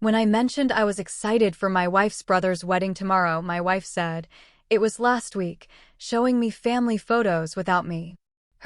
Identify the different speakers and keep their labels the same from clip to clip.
Speaker 1: When I mentioned I was excited for my wife's brother's wedding tomorrow, my wife said, "It was last week," showing me family photos without me.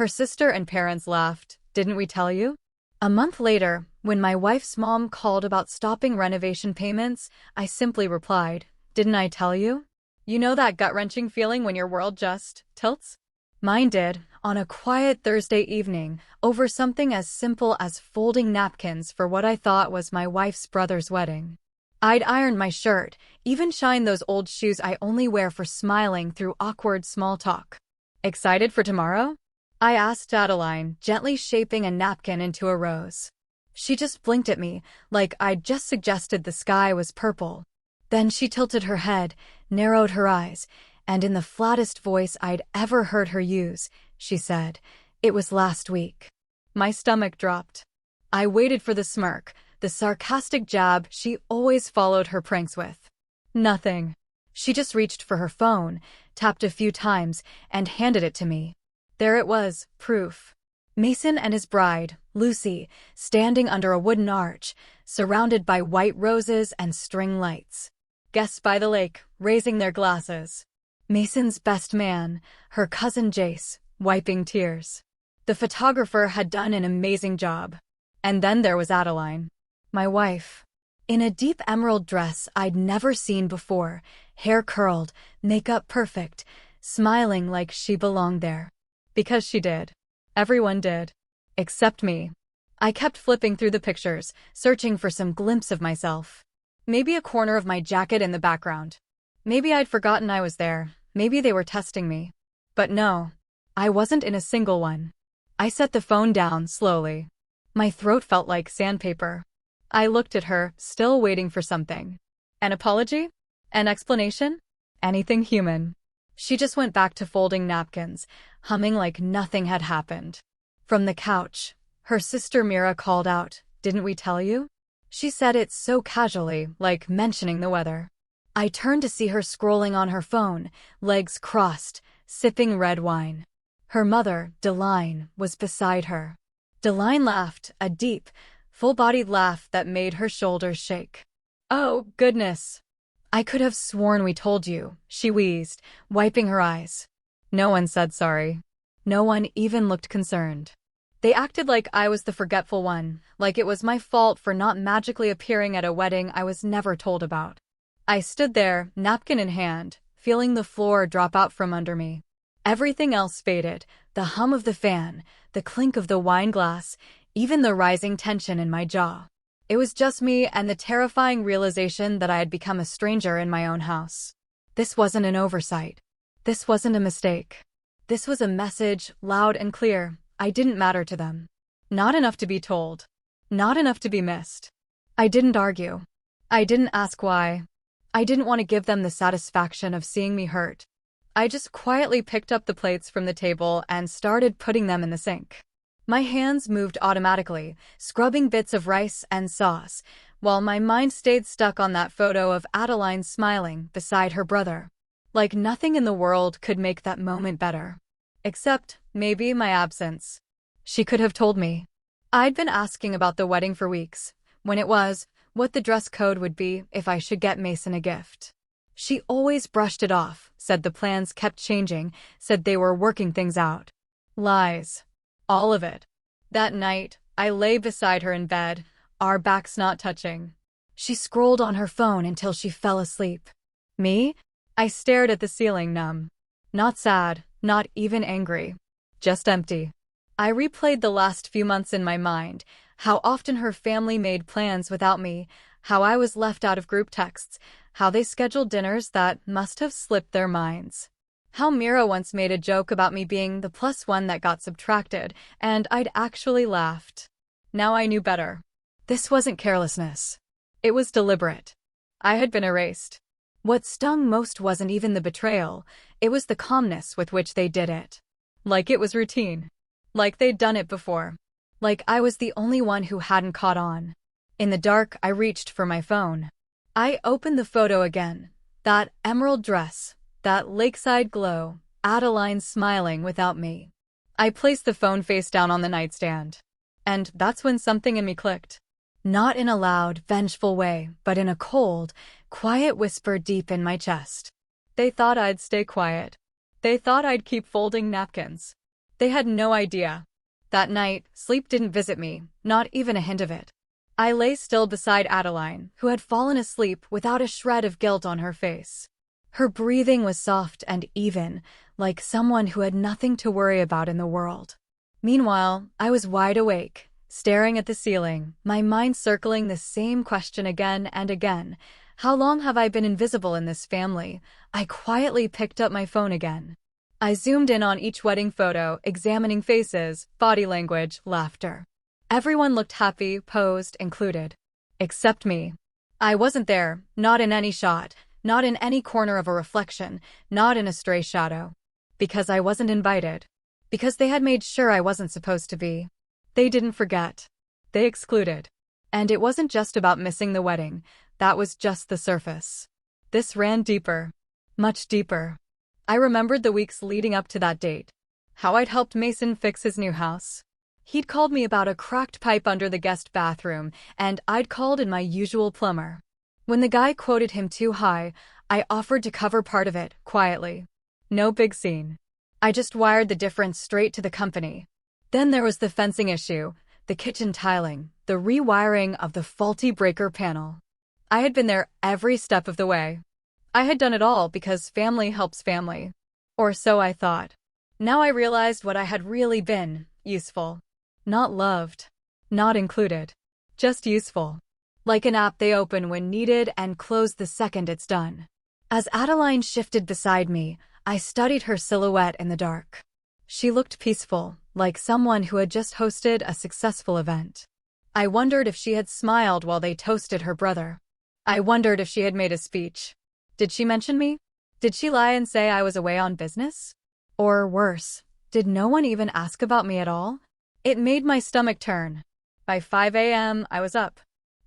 Speaker 1: Her sister and parents laughed. "Didn't we tell you?" A month later, when my wife's mom called about stopping renovation payments, I simply replied, "Didn't I tell you?" You know that gut-wrenching feeling when your world just tilts? Mine did, on a quiet Thursday evening, over something as simple as folding napkins for what I thought was my wife's brother's wedding. I'd ironed my shirt, even shined those old shoes I only wear for smiling through awkward small talk. "Excited for tomorrow?" I asked Adeline, gently shaping a napkin into a rose. She just blinked at me, like I'd just suggested the sky was purple. Then she tilted her head, narrowed her eyes, and in the flattest voice I'd ever heard her use, she said, "It was last week." My stomach dropped. I waited for the smirk, the sarcastic jab she always followed her pranks with. Nothing. She just reached for her phone, tapped a few times, and handed it to me. There it was, proof. Mason and his bride, Lucy, standing under a wooden arch, surrounded by white roses and string lights. Guests by the lake, raising their glasses. Mason's best man, her cousin Jace, wiping tears. The photographer had done an amazing job. And then there was Adeline, my wife. In a deep emerald dress I'd never seen before, hair curled, makeup perfect, smiling like she belonged there. Because she did. Everyone did. Except me. I kept flipping through the pictures, searching for some glimpse of myself. Maybe a corner of my jacket in the background. Maybe I'd forgotten I was there. Maybe they were testing me. But no, I wasn't in a single one. I set the phone down slowly. My throat felt like sandpaper. I looked at her, still waiting for something. An apology? An explanation? Anything human. She just went back to folding napkins, humming like nothing had happened. From the couch, her sister Mira called out, "Didn't we tell you?" She said it so casually, like mentioning the weather. I turned to see her scrolling on her phone, legs crossed, sipping red wine. Her mother, Deline, was beside her. Deline laughed, a deep, full-bodied laugh that made her shoulders shake. "Oh, goodness. I could have sworn we told you," she wheezed, wiping her eyes. No one said sorry. No one even looked concerned. They acted like I was the forgetful one, like it was my fault for not magically appearing at a wedding I was never told about. I stood there, napkin in hand, feeling the floor drop out from under me. Everything else faded, the hum of the fan, the clink of the wine glass, even the rising tension in my jaw. It was just me and the terrifying realization that I had become a stranger in my own house. This wasn't an oversight. This wasn't a mistake. This was a message, loud and clear. I didn't matter to them. Not enough to be told. Not enough to be missed. I didn't argue. I didn't ask why. I didn't want to give them the satisfaction of seeing me hurt. I just quietly picked up the plates from the table and started putting them in the sink. My hands moved automatically, scrubbing bits of rice and sauce, while my mind stayed stuck on that photo of Adeline smiling beside her brother. Like nothing in the world could make that moment better. Except, maybe, my absence. She could have told me. I'd been asking about the wedding for weeks, when it was, what the dress code would be if I should get Mason a gift. She always brushed it off, said the plans kept changing, said they were working things out. Lies. All of it. That night, I lay beside her in bed, our backs not touching. She scrolled on her phone until she fell asleep. Me? I stared at the ceiling, numb. Not sad, not even angry. Just empty. I replayed the last few months in my mind, how often her family made plans without me, how I was left out of group texts, how they scheduled dinners that must have slipped their minds. How Mira once made a joke about me being the +1 that got subtracted, and I'd actually laughed. Now I knew better. This wasn't carelessness. It was deliberate. I had been erased. What stung most wasn't even the betrayal, it was the calmness with which they did it. Like it was routine. Like they'd done it before. Like I was the only one who hadn't caught on. In the dark, I reached for my phone. I opened the photo again. That emerald dress. That lakeside glow, Adeline smiling without me. I placed the phone face down on the nightstand. And that's when something in me clicked. Not in a loud, vengeful way, but in a cold, quiet whisper deep in my chest. They thought I'd stay quiet. They thought I'd keep folding napkins. They had no idea. That night, sleep didn't visit me, not even a hint of it. I lay still beside Adeline, who had fallen asleep without a shred of guilt on her face. Her breathing was soft and even, like someone who had nothing to worry about in the world. Meanwhile, I was wide awake, staring at the ceiling, my mind circling the same question again and again. How long have I been invisible in this family? I quietly picked up my phone again. I zoomed in on each wedding photo, examining faces, body language, laughter. Everyone looked happy, posed, included. Except me. I wasn't there, not in any shot, not in any corner of a reflection, not in a stray shadow. Because I wasn't invited. Because they had made sure I wasn't supposed to be. They didn't forget. They excluded. And it wasn't just about missing the wedding. That was just the surface. This ran deeper. Much deeper. I remembered the weeks leading up to that date. How I'd helped Mason fix his new house. He'd called me about a cracked pipe under the guest bathroom, and I'd called in my usual plumber. When the guy quoted him too high, I offered to cover part of it, quietly. No big scene. I just wired the difference straight to the company. Then there was the fencing issue, the kitchen tiling, the rewiring of the faulty breaker panel. I had been there every step of the way. I had done it all because family helps family. Or so I thought. Now I realized what I had really been: useful. Not loved. Not included. Just useful. Like an app they open when needed and close the second it's done. As Adeline shifted beside me, I studied her silhouette in the dark. She looked peaceful, like someone who had just hosted a successful event. I wondered if she had smiled while they toasted her brother. I wondered if she had made a speech. Did she mention me? Did she lie and say I was away on business? Or worse, did no one even ask about me at all? It made my stomach turn. By 5 a.m., I was up.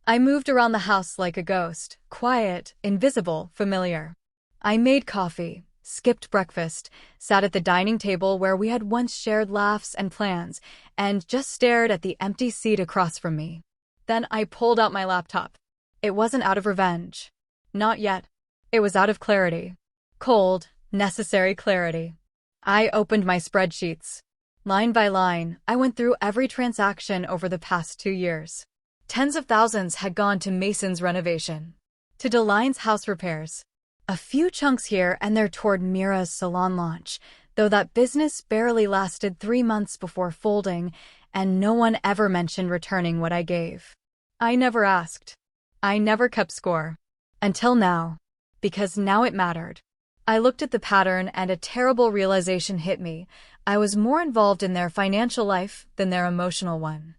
Speaker 1: I moved around the house like a ghost, quiet, invisible, familiar. I made coffee, skipped breakfast, sat at the dining table where we had once shared laughs and plans, and just stared at the empty seat across from me. Then I pulled out my laptop. It wasn't out of revenge. Not yet. It was out of clarity. Cold, necessary clarity. I opened my spreadsheets. Line by line, I went through every transaction over the past 2 years. Tens of thousands had gone to Mason's renovation, to Deline's house repairs. A few chunks here and there toward Mira's salon launch, though that business barely lasted 3 months before folding, and no one ever mentioned returning what I gave. I never asked. I never kept score. Until now. Because now it mattered. I looked at the pattern and a terrible realization hit me. I was more involved in their financial life than their emotional one.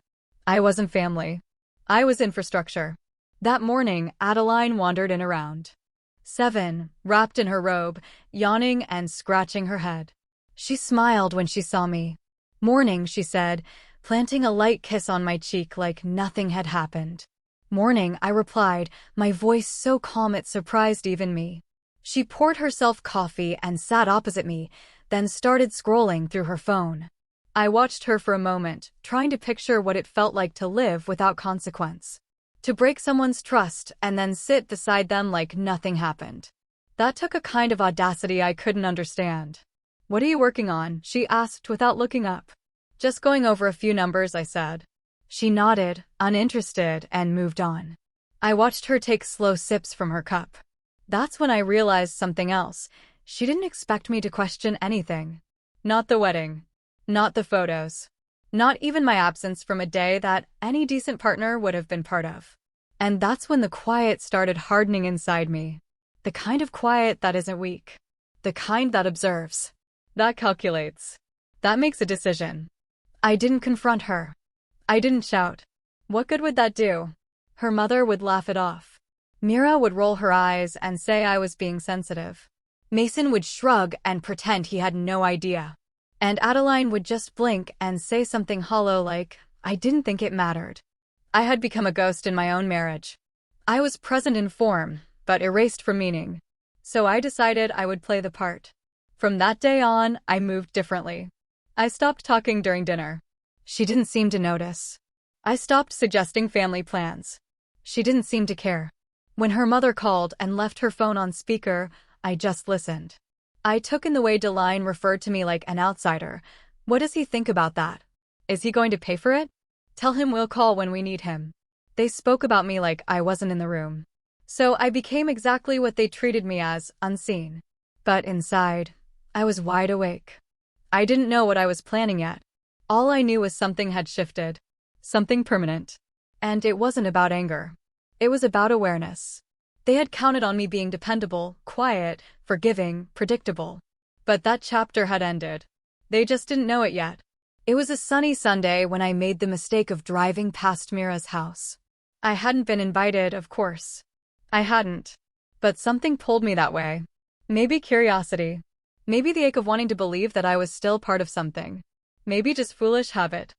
Speaker 1: I wasn't family. I was infrastructure. That morning, Adeline wandered in around 7, wrapped in her robe, yawning and scratching her head. She smiled when she saw me. "Morning," she said, planting a light kiss on my cheek like nothing had happened. "Morning," I replied, my voice so calm it surprised even me. She poured herself coffee and sat opposite me, then started scrolling through her phone. I watched her for a moment, trying to picture what it felt like to live without consequence. To break someone's trust and then sit beside them like nothing happened. That took a kind of audacity I couldn't understand. "What are you working on?" she asked without looking up. "Just going over a few numbers," I said. She nodded, uninterested, and moved on. I watched her take slow sips from her cup. That's when I realized something else. She didn't expect me to question anything. Not the wedding. Not the photos. Not even my absence from a day that any decent partner would have been part of. And that's when the quiet started hardening inside me. The kind of quiet that isn't weak. The kind that observes. That calculates. That makes a decision. I didn't confront her. I didn't shout. What good would that do? Her mother would laugh it off. Mira would roll her eyes and say I was being sensitive. Mason would shrug and pretend he had no idea. And Adeline would just blink and say something hollow like, I didn't think it mattered. I had become a ghost in my own marriage. I was present in form, but erased from meaning. So I decided I would play the part. From that day on, I moved differently. I stopped talking during dinner. She didn't seem to notice. I stopped suggesting family plans. She didn't seem to care. When her mother called and left her phone on speaker, I just listened. I took in the way Deline referred to me like an outsider. What does he think about that? Is he going to pay for it? Tell him we'll call when we need him. They spoke about me like I wasn't in the room. So I became exactly what they treated me as, unseen. But inside, I was wide awake. I didn't know what I was planning yet. All I knew was something had shifted. Something permanent. And it wasn't about anger. It was about awareness. They had counted on me being dependable, quiet, forgiving, predictable. But that chapter had ended. They just didn't know it yet. It was a sunny Sunday when I made the mistake of driving past Mira's house. I hadn't been invited, of course. I hadn't. But something pulled me that way. Maybe curiosity. Maybe the ache of wanting to believe that I was still part of something. Maybe just foolish habit.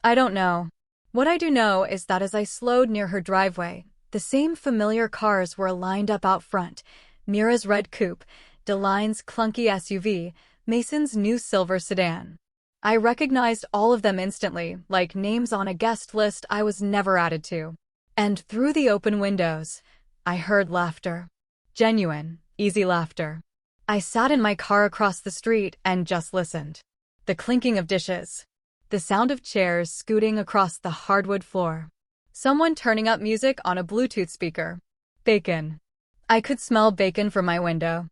Speaker 1: I don't know. What I do know is that as I slowed near her driveway, the same familiar cars were lined up out front. Mira's red coupe, Deline's clunky SUV, Mason's new silver sedan. I recognized all of them instantly, like names on a guest list I was never added to. And through the open windows, I heard laughter. Genuine, easy laughter. I sat in my car across the street and just listened. The clinking of dishes. The sound of chairs scooting across the hardwood floor. Someone turning up music on a Bluetooth speaker. Bacon. I could smell bacon from my window.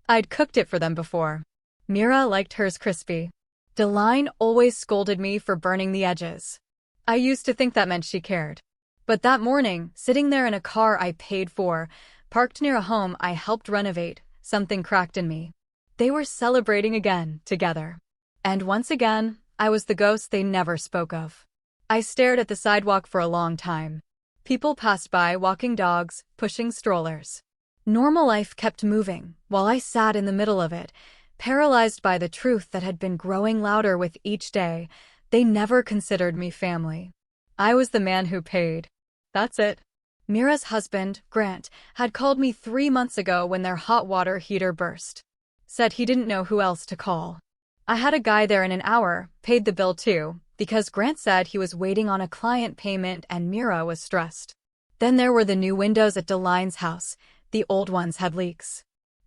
Speaker 1: I'd cooked it for them before. Mira liked hers crispy. Deline always scolded me for burning the edges. I used to think that meant she cared. But that morning, sitting there in a car I paid for, parked near a home I helped renovate, something cracked in me. They were celebrating again, together. And once again, I was the ghost they never spoke of. I stared at the sidewalk for a long time. People passed by walking dogs, pushing strollers. Normal life kept moving, while I sat in the middle of it, paralyzed by the truth that had been growing louder with each day. They never considered me family. I was the man who paid. That's it. Mira's husband, Grant, had called me 3 months ago when their hot water heater burst. Said he didn't know who else to call. I had a guy there in an hour, paid the bill too, because Grant said he was waiting on a client payment and Mira was stressed. Then there were the new windows at Deline's house. The old ones had leaks.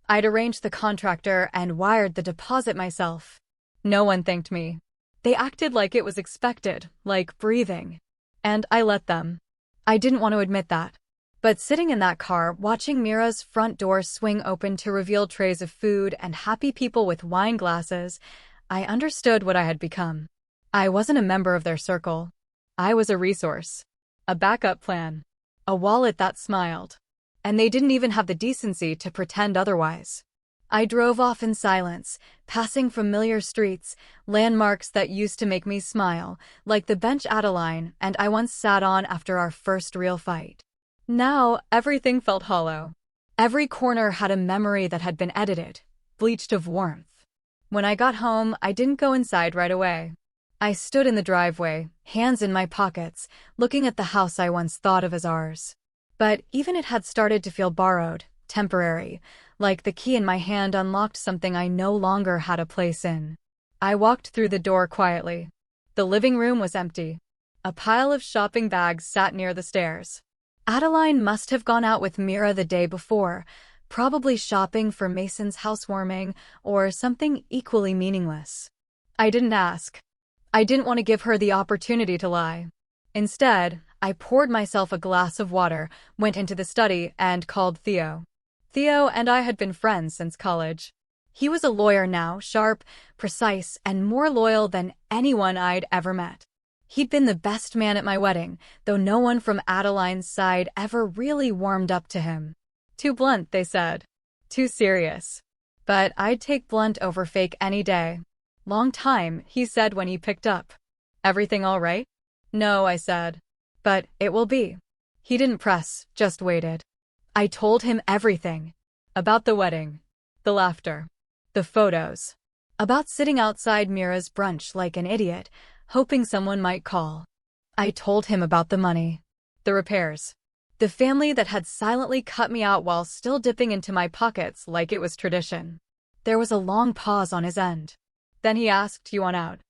Speaker 1: I'd arranged the contractor and wired the deposit myself. No one thanked me. They acted like it was expected, like breathing. And I let them. I didn't want to admit that. But sitting in that car, watching Mira's front door swing open to reveal trays of food and happy people with wine glasses, I understood what I had become. I wasn't a member of their circle. I was a resource. A backup plan. A wallet that smiled. And they didn't even have the decency to pretend otherwise. I drove off in silence, passing familiar streets, landmarks that used to make me smile, like the bench Adeline and I once sat on after our first real fight. Now, everything felt hollow. Every corner had a memory that had been edited, bleached of warmth. When I got home, I didn't go inside right away. I stood in the driveway, hands in my pockets, looking at the house I once thought of as ours. But even it had started to feel borrowed, temporary, like the key in my hand unlocked something I no longer had a place in. I walked through the door quietly. The living room was empty. A pile of shopping bags sat near the stairs. Adeline must have gone out with Mira the day before, probably shopping for Mason's housewarming or something equally meaningless. I didn't ask. I didn't want to give her the opportunity to lie. Instead, I poured myself a glass of water, went into the study, and called Theo. Theo and I had been friends since college. He was a lawyer now, sharp, precise, and more loyal than anyone I'd ever met. He'd been the best man at my wedding, though no one from Adeline's side ever really warmed up to him. Too blunt, they said. Too serious. But I'd take blunt over fake any day. Long time, he said when he picked up. Everything all right? No, I said. But it will be. He didn't press, just waited. I told him everything. About the wedding. The laughter. The photos. About sitting outside Mira's brunch like an idiot, hoping someone might call. I told him about the money. The repairs. The family that had silently cut me out while still dipping into my pockets like it was tradition. There was a long pause on his end. Then he asked, "You want out?"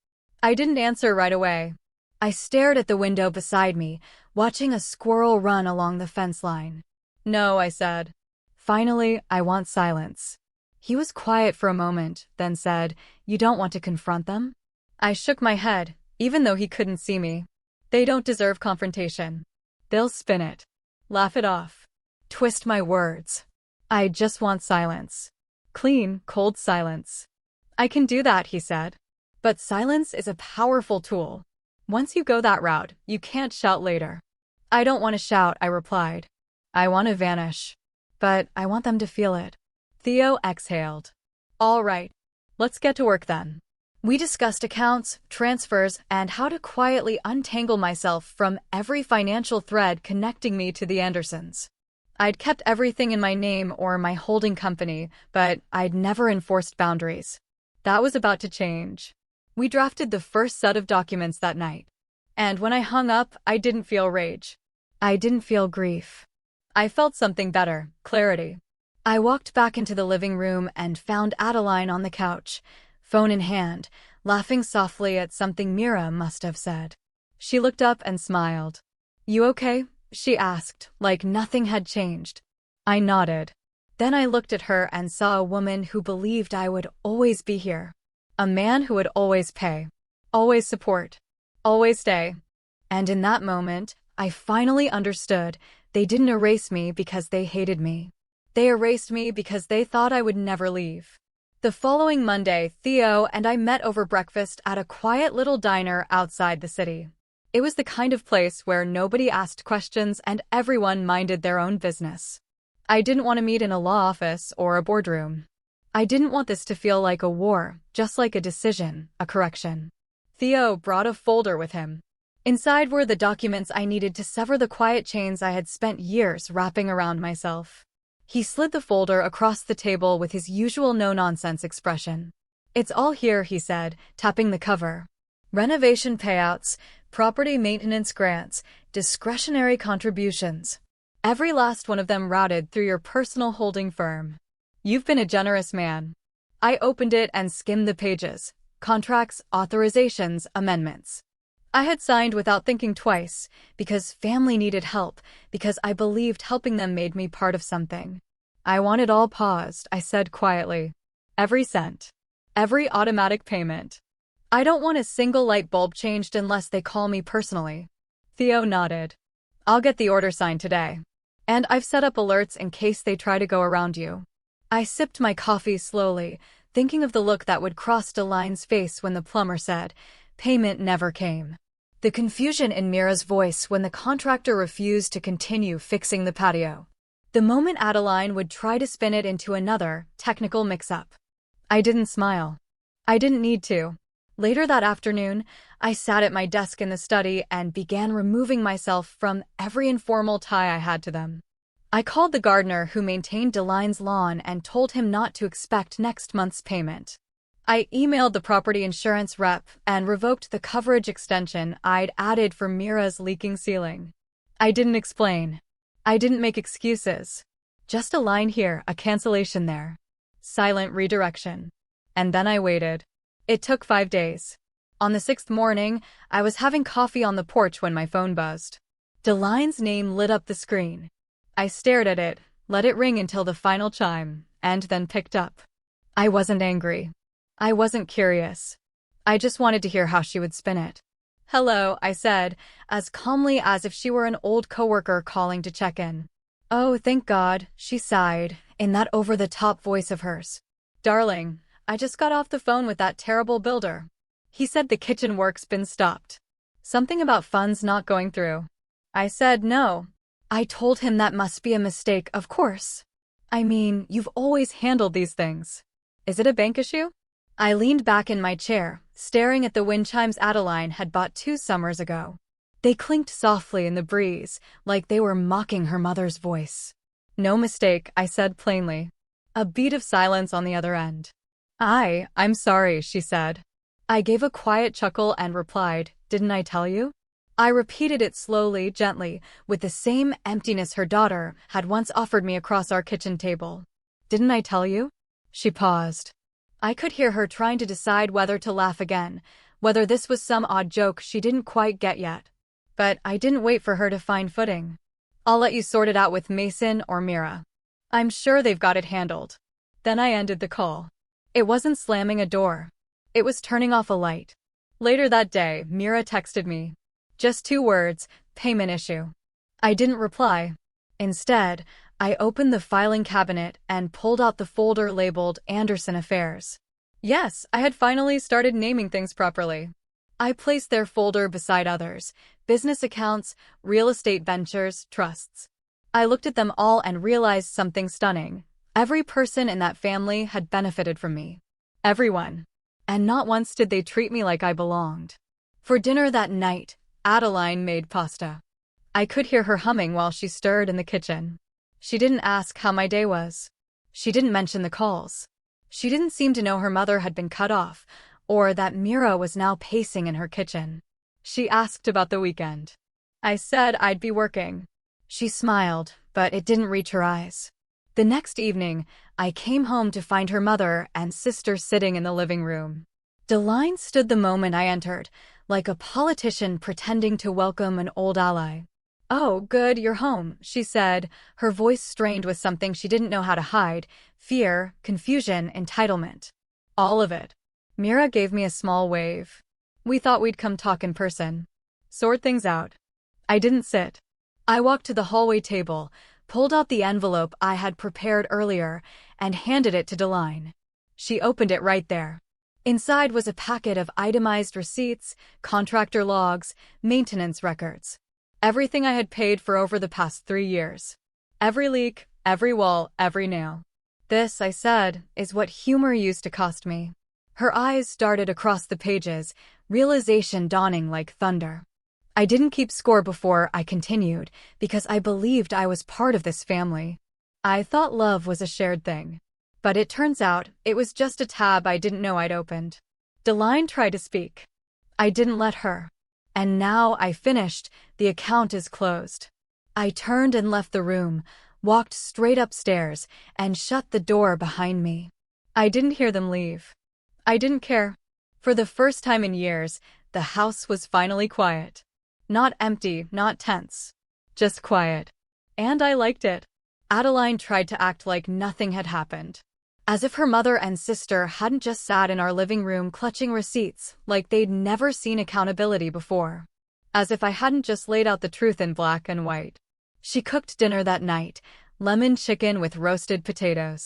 Speaker 1: I didn't answer right away. I stared at the window beside me, watching a squirrel run along the fence line. No, I said. Finally, I want silence. He was quiet for a moment, then said, You don't want to confront them? I shook my head, even though he couldn't see me. They don't deserve confrontation. They'll spin it. Laugh it off. Twist my words. I just want silence. Clean, cold silence. I can do that, he said. But silence is a powerful tool. Once you go that route, you can't shout later. I don't want to shout, I replied. I want to vanish. But I want them to feel it. Theo exhaled. All right. Let's get to work then. We discussed accounts, transfers, and how to quietly untangle myself from every financial thread connecting me to the Andersons. I'd kept everything in my name or my holding company, but I'd never enforced boundaries. That was about to change. We drafted the first set of documents that night. And when I hung up, I didn't feel rage. I didn't feel grief. I felt something better, clarity. I walked back into the living room and found Adeline on the couch, phone in hand, laughing softly at something Mira must have said. She looked up and smiled. You okay? She asked, like nothing had changed. I nodded. Then I looked at her and saw a woman who believed I would always be here. A man who would always pay, always support, always stay. And in that moment, I finally understood they didn't erase me because they hated me. They erased me because they thought I would never leave. The following Monday, Theo and I met over breakfast at a quiet little diner outside the city. It was the kind of place where nobody asked questions and everyone minded their own business. I didn't want to meet in a law office or a boardroom. I didn't want this to feel like a war, just like a decision, a correction. Theo brought a folder with him. Inside were the documents I needed to sever the quiet chains I had spent years wrapping around myself. He slid the folder across the table with his usual no-nonsense expression. It's all here, he said, tapping the cover. Renovation payouts, property maintenance grants, discretionary contributions. Every last one of them routed through your personal holding firm. You've been a generous man. I opened it and skimmed the pages. Contracts, authorizations, amendments. I had signed without thinking twice, because family needed help, because I believed helping them made me part of something. I want it all paused, I said quietly. Every cent. Every automatic payment. I don't want a single light bulb changed unless they call me personally. Theo nodded. I'll get the order signed today. And I've set up alerts in case they try to go around you. I sipped my coffee slowly, thinking of the look that would cross Delaine's face when the plumber said, payment never came. The confusion in Mira's voice when the contractor refused to continue fixing the patio. The moment Adeline would try to spin it into another, technical mix-up. I didn't smile. I didn't need to. Later that afternoon, I sat at my desk in the study and began removing myself from every informal tie I had to them. I called the gardener who maintained Delaine's lawn and told him not to expect next month's payment. I emailed the property insurance rep and revoked the coverage extension I'd added for Mira's leaking ceiling. I didn't explain. I didn't make excuses. Just a line here, a cancellation there. Silent redirection. And then I waited. It took 5 days. On the 6th morning, I was having coffee on the porch when my phone buzzed. Delaine's name lit up the screen. I stared at it, let it ring until the final chime, and then picked up. I wasn't angry. I wasn't curious. I just wanted to hear how she would spin it. Hello, I said, as calmly as if she were an old coworker calling to check in. Oh, thank God, she sighed, in that over-the-top voice of hers. Darling, I just got off the phone with that terrible builder. He said the kitchen work's been stopped. Something about funds not going through. I said no. I told him that must be a mistake, of course. I mean, you've always handled these things. Is it a bank issue? I leaned back in my chair, staring at the wind chimes Adeline had bought 2 summers ago. They clinked softly in the breeze, like they were mocking her mother's voice. No mistake, I said plainly. A beat of silence on the other end. I'm sorry, she said. I gave a quiet chuckle and replied, didn't I tell you? I repeated it slowly, gently, with the same emptiness her daughter had once offered me across our kitchen table. Didn't I tell you? She paused. I could hear her trying to decide whether to laugh again, whether this was some odd joke she didn't quite get yet. But I didn't wait for her to find footing. I'll let you sort it out with Mason or Mira. I'm sure they've got it handled. Then I ended the call. It wasn't slamming a door. It was turning off a light. Later that day, Mira texted me. Just 2 words, payment issue. I didn't reply. Instead, I opened the filing cabinet and pulled out the folder labeled Anderson Affairs. Yes, I had finally started naming things properly. I placed their folder beside others: business accounts, real estate ventures, trusts. I looked at them all and realized something stunning. Every person in that family had benefited from me. Everyone. And not once did they treat me like I belonged. For dinner that night, Adeline made pasta. I could hear her humming while she stirred in the kitchen. She didn't ask how my day was. She didn't mention the calls. She didn't seem to know her mother had been cut off, or that Mira was now pacing in her kitchen. She asked about the weekend. I said I'd be working. She smiled, but it didn't reach her eyes. The next evening, I came home to find her mother and sister sitting in the living room. Deline stood the moment I entered, like a politician pretending to welcome an old ally. "Oh, good, you're home," she said, her voice strained with something she didn't know how to hide: fear, confusion, entitlement. All of it. Mira gave me a small wave. "We thought we'd come talk in person. Sort things out." I didn't sit. I walked to the hallway table, pulled out the envelope I had prepared earlier, and handed it to Deline. She opened it right there. Inside was a packet of itemized receipts, contractor logs, maintenance records. Everything I had paid for over the past 3 years. Every leak, every wall, every nail. "This," I said, "is what humor used to cost me." Her eyes darted across the pages, realization dawning like thunder. I didn't keep score before I continued, because I believed I was part of this family. I thought love was a shared thing. But it turns out, it was just a tab I didn't know I'd opened. Deline tried to speak. I didn't let her. And now I finished, the account is closed. I turned and left the room, walked straight upstairs, and shut the door behind me. I didn't hear them leave. I didn't care. For the first time in years, the house was finally quiet. Not empty, not tense. Just quiet. And I liked it. Adeline tried to act like nothing had happened. As if her mother and sister hadn't just sat in our living room clutching receipts, like they'd never seen accountability before. As if I hadn't just laid out the truth in black and white. She cooked dinner that night, lemon chicken with roasted potatoes.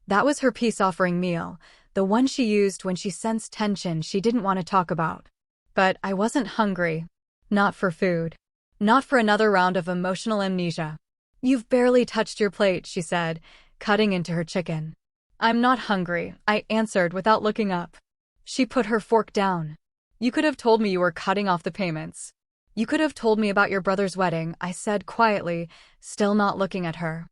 Speaker 1: That was her peace-offering meal, the one she used when she sensed tension she didn't want to talk about. But I wasn't hungry. Not for food. Not for another round of emotional amnesia. "You've barely touched your plate," she said, cutting into her chicken. "I'm not hungry," I answered without looking up. She put her fork down. "You could have told me you were cutting off the payments. You could have told me about your brother's wedding," I said quietly, still not looking at her.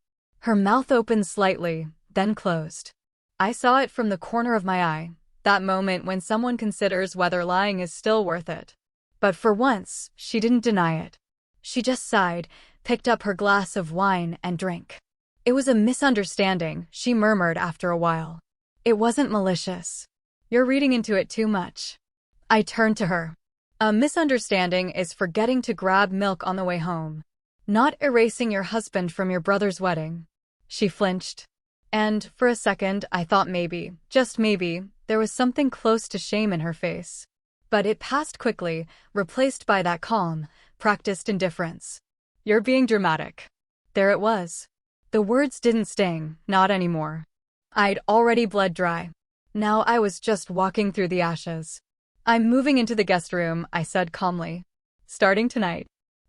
Speaker 1: Her mouth opened slightly, then closed. I saw it from the corner of my eye, that moment when someone considers whether lying is still worth it. But for once, she didn't deny it. She just sighed, picked up her glass of wine and drank. "It was a misunderstanding," she murmured after a while. "It wasn't malicious. You're reading into it too much." I turned to her. "A misunderstanding is forgetting to grab milk on the way home. Not erasing your husband from your brother's wedding." She flinched. And for a second, I thought maybe, just maybe, there was something close to shame in her face. But it passed quickly, replaced by that calm, practiced indifference. "You're being dramatic." There it was. The words didn't sting, not anymore. I'd already bled dry. Now I was just walking through the ashes. "I'm moving into the guest room," I said calmly. "Starting tonight."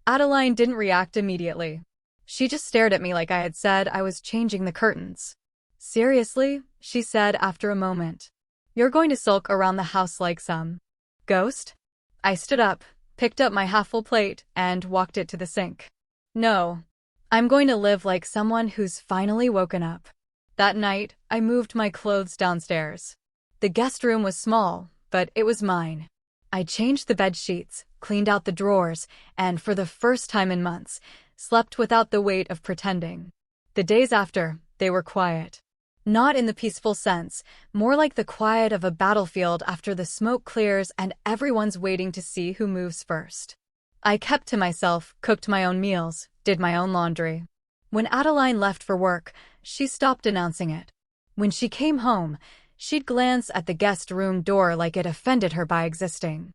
Speaker 1: Adeline didn't react immediately. She just stared at me like I had said I was changing the curtains. "Seriously?" she said after a moment. "You're going to sulk around the house like some ghost?" I stood up, picked up my half-full plate, and walked it to the sink. "No. I'm going to live like someone who's finally woken up." That night, I moved my clothes downstairs. The guest room was small, but it was mine. I changed the bed sheets, cleaned out the drawers, and for the first time in months, slept without the weight of pretending. The days after, they were quiet. Not in the peaceful sense, more like the quiet of a battlefield after the smoke clears and everyone's waiting to see who moves first. I kept to myself, cooked my own meals, did my own laundry. When Adeline left for work, she stopped announcing it. When she came home, she'd glance at the guest room door like it offended her by existing.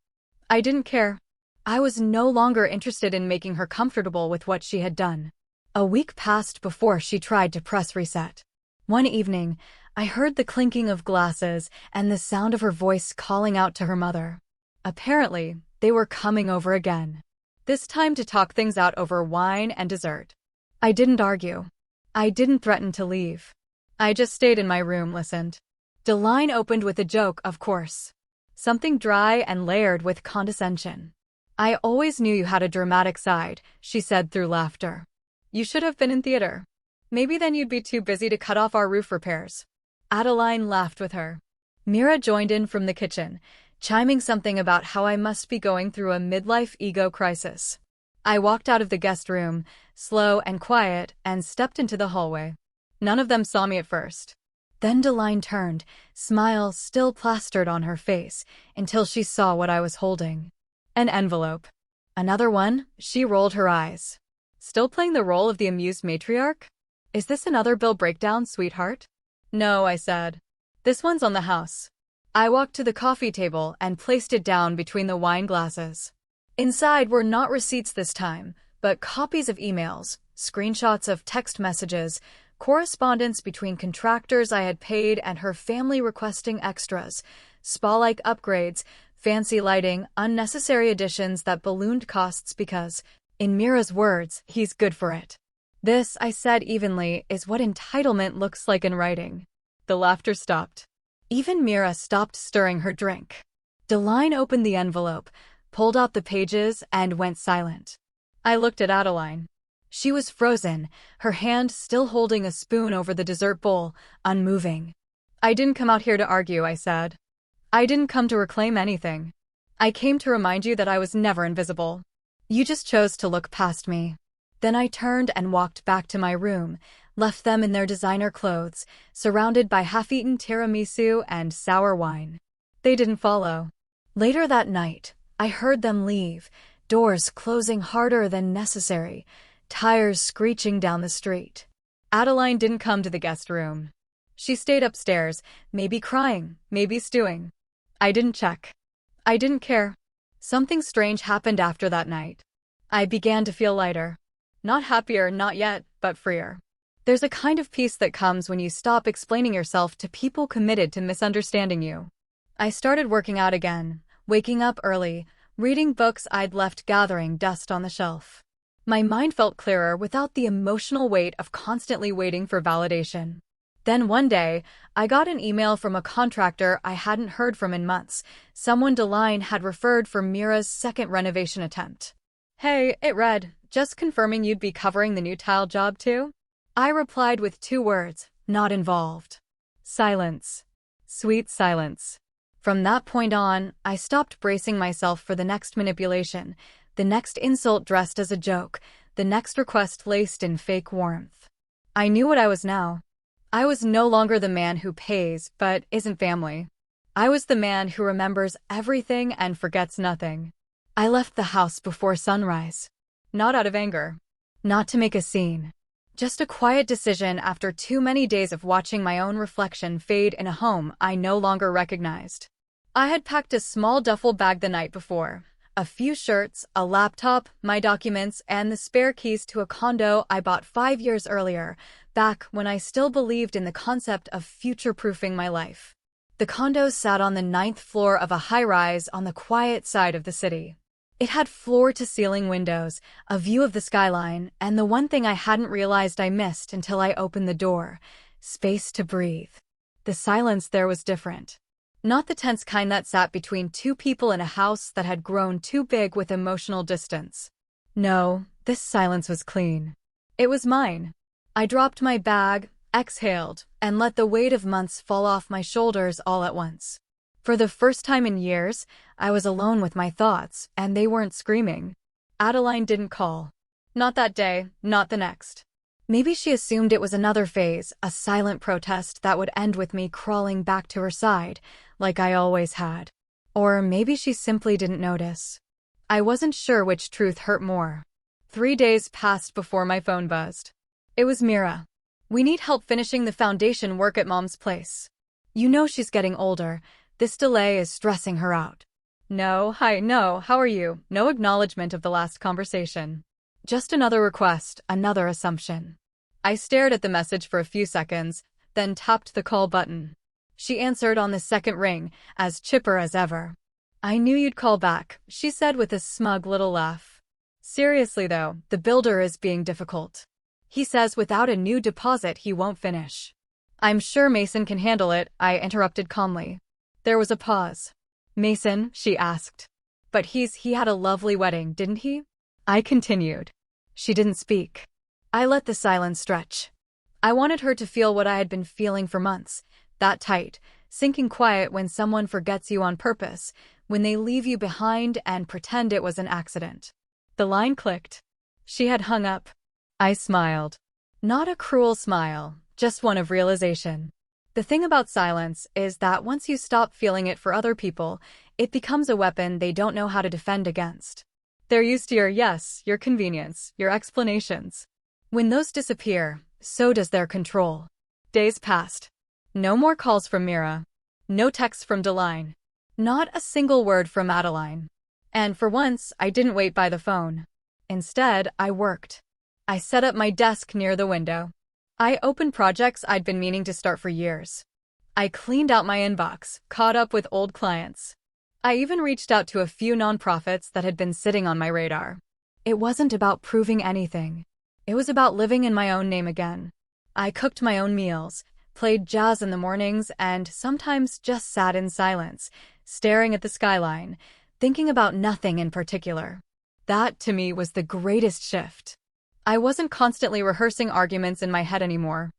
Speaker 1: I didn't care. I was no longer interested in making her comfortable with what she had done. A week passed before she tried to press reset. One evening, I heard the clinking of glasses and the sound of her voice calling out to her mother. Apparently, they were coming over again. This time to talk things out over wine and dessert. I didn't argue. I didn't threaten to leave. I just stayed in my room, listened. The line opened with a joke, of course. Something dry and layered with condescension. "I always knew you had a dramatic side," she said through laughter. "You should have been in theater. Maybe then you'd be too busy to cut off our roof repairs." Adeline laughed with her. Mira joined in from the kitchen, chiming something about how I must be going through a midlife ego crisis. I walked out of the guest room, slow and quiet, and stepped into the hallway. None of them saw me at first. Then Adeline turned, smile still plastered on her face, until she saw what I was holding. An envelope. "Another one?" She rolled her eyes. "Still playing the role of the amused matriarch? Is this another bill breakdown, sweetheart?" "No," I said. "This one's on the house." I walked to the coffee table and placed it down between the wine glasses. Inside were not receipts this time, but copies of emails, screenshots of text messages, correspondence between contractors I had paid and her family requesting extras, spa-like upgrades, fancy lighting, unnecessary additions that ballooned costs because, in Mira's words, he's good for it. "This," I said evenly, "is what entitlement looks like in writing." The laughter stopped. Even Mira stopped stirring her drink. Adeline opened the envelope, pulled out the pages, and went silent. I looked at Adeline. She was frozen, her hand still holding a spoon over the dessert bowl, unmoving. "I didn't come out here to argue," I said. "I didn't come to reclaim anything. I came to remind you that I was never invisible. You just chose to look past me." Then I turned and walked back to my room, left them in their designer clothes, surrounded by half-eaten tiramisu and sour wine. They didn't follow. Later that night, I heard them leave, doors closing harder than necessary, tires screeching down the street. Adeline didn't come to the guest room. She stayed upstairs, maybe crying, maybe stewing. I didn't check. I didn't care. Something strange happened after that night. I began to feel lighter. Not happier, not yet, but freer. There's a kind of peace that comes when you stop explaining yourself to people committed to misunderstanding you. I started working out again, waking up early, reading books I'd left gathering dust on the shelf. My mind felt clearer without the emotional weight of constantly waiting for validation. Then one day, I got an email from a contractor I hadn't heard from in months, someone Adeline had referred for Mira's second renovation attempt. "Hey," it read, "just confirming you'd be covering the new tile job too?" I replied with 2 words, "Not involved." Silence. Sweet silence. From that point on, I stopped bracing myself for the next manipulation, the next insult dressed as a joke, the next request laced in fake warmth. I knew what I was now. I was no longer the man who pays but isn't family. I was the man who remembers everything and forgets nothing. I left the house before sunrise. Not out of anger. Not to make a scene. Just a quiet decision after too many days of watching my own reflection fade in a home I no longer recognized. I had packed a small duffel bag the night before. A few shirts, a laptop, my documents, and the spare keys to a condo I bought 5 years earlier, back when I still believed in the concept of future-proofing my life. The condo sat on the 9th floor of a high-rise on the quiet side of the city. It had floor-to-ceiling windows, a view of the skyline, and the one thing I hadn't realized I missed until I opened the door: space to breathe. The silence there was different. Not the tense kind that sat between 2 people in a house that had grown too big with emotional distance. No, this silence was clean. It was mine. I dropped my bag, exhaled, and let the weight of months fall off my shoulders all at once. For the first time in years, I was alone with my thoughts, and they weren't screaming. Adeline didn't call. Not that day, not the next. Maybe she assumed it was another phase, a silent protest that would end with me crawling back to her side, like I always had. Or maybe she simply didn't notice. I wasn't sure which truth hurt more. 3 days passed before my phone buzzed. It was Mira. We need help finishing the foundation work at Mom's place. You know she's getting older. This delay is stressing her out. No, hi, no, how are you? No acknowledgement of the last conversation. Just another request, another assumption. I stared at the message for a few seconds, then tapped the call button. She answered on the second ring, as chipper as ever. I knew you'd call back, she said with a smug little laugh. Seriously though, the builder is being difficult. He says without a new deposit he won't finish. I'm sure Mason can handle it, I interrupted calmly. There was a pause. Mason, she asked. But he had a lovely wedding, didn't he? I continued. She didn't speak. I let the silence stretch. I wanted her to feel what I had been feeling for months, that tight, sinking quiet when someone forgets you on purpose, when they leave you behind and pretend it was an accident. The line clicked. She had hung up. I smiled. Not a cruel smile, just one of realization. The thing about silence is that once you stop feeling it for other people, it becomes a weapon they don't know how to defend against. They're used to your yes, your convenience, your explanations. When those disappear, so does their control. Days passed. No more calls from Mira. No texts from Deline. Not a single word from Adeline. And for once, I didn't wait by the phone. Instead, I worked. I set up my desk near the window. I opened projects I'd been meaning to start for years. I cleaned out my inbox, caught up with old clients. I even reached out to a few nonprofits that had been sitting on my radar. It wasn't about proving anything. It was about living in my own name again. I cooked my own meals, played jazz in the mornings, and sometimes just sat in silence, staring at the skyline, thinking about nothing in particular. That, to me, was the greatest shift. I wasn't constantly rehearsing arguments in my head anymore.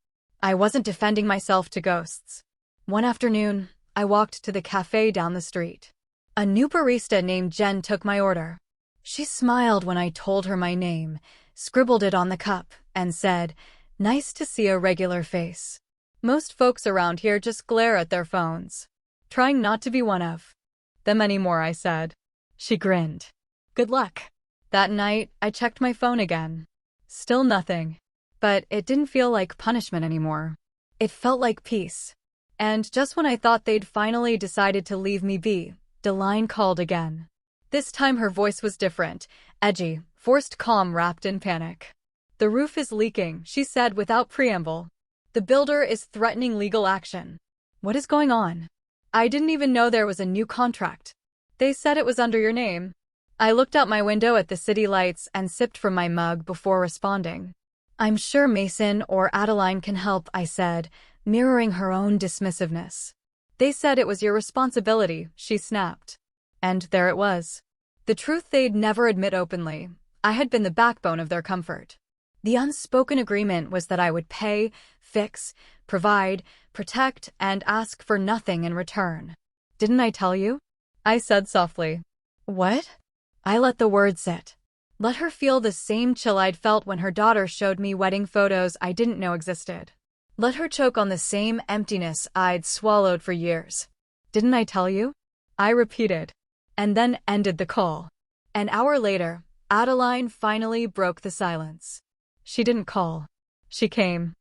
Speaker 1: I wasn't defending myself to ghosts. One afternoon, I walked to the cafe down the street. A new barista named Jen took my order. She smiled when I told her my name, scribbled it on the cup, and said, "Nice to see a regular face." Most folks around here just glare at their phones. Trying not to be one of them anymore, I said. She grinned. Good luck. That night, I checked my phone again. Still nothing. But it didn't feel like punishment anymore. It felt like peace. And just when I thought they'd finally decided to leave me be, Deline called again. This time her voice was different, edgy, forced calm wrapped in panic. The roof is leaking, she said without preamble. The builder is threatening legal action. What is going on? I didn't even know there was a new contract. They said it was under your name. I looked out my window at the city lights and sipped from my mug before responding. I'm sure Mason or Adeline can help, I said, mirroring her own dismissiveness. They said it was your responsibility, she snapped. And there it was. The truth they'd never admit openly. I had been the backbone of their comfort. The unspoken agreement was that I would pay, fix, provide, protect, and ask for nothing in return. Didn't I tell you? I said softly. What? I let the word sit. Let her feel the same chill I'd felt when her daughter showed me wedding photos I didn't know existed. Let her choke on the same emptiness I'd swallowed for years. Didn't I tell you? I repeated. And then ended the call. An hour later, Adeline finally broke the silence. She didn't call. She came.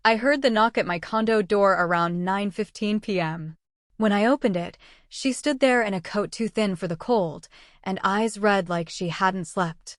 Speaker 1: I heard the knock at my condo door around 9:15 p.m. When I opened it, she stood there in a coat too thin for the cold, and eyes red like she hadn't slept.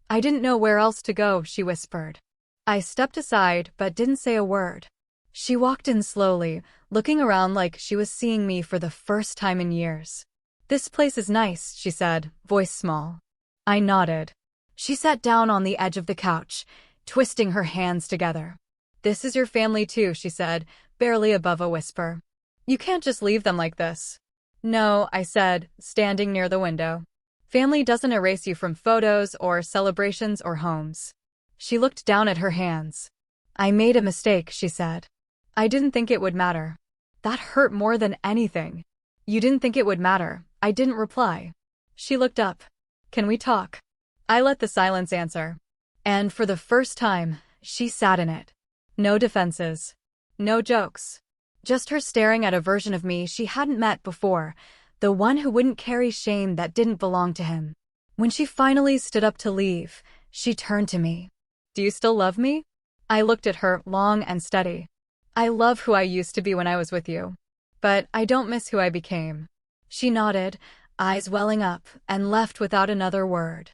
Speaker 1: I didn't know where else to go, she whispered. I stepped aside but didn't say a word. She walked in slowly, looking around like she was seeing me for the first time in years. This place is nice, she said, voice small. I nodded. She sat down on the edge of the couch, twisting her hands together. This is your family too, she said, barely above a whisper. You can't just leave them like this. No, I said, standing near the window. Family doesn't erase you from photos or celebrations or homes. She looked down at her hands. I made a mistake, she said. I didn't think it would matter. That hurt more than anything. You didn't think it would matter. I didn't reply. She looked up. Can we talk? I let the silence answer. And for the first time, She sat in it. No defenses. No jokes. Just her staring at a version of me she hadn't met before, the one who wouldn't carry shame that didn't belong to him. When she finally stood up to leave, she turned to me. "Do you still love me?" I looked at her, long and steady. "I love who I used to be when I was with you. But I don't miss who I became." She nodded, eyes welling up, and left without another word.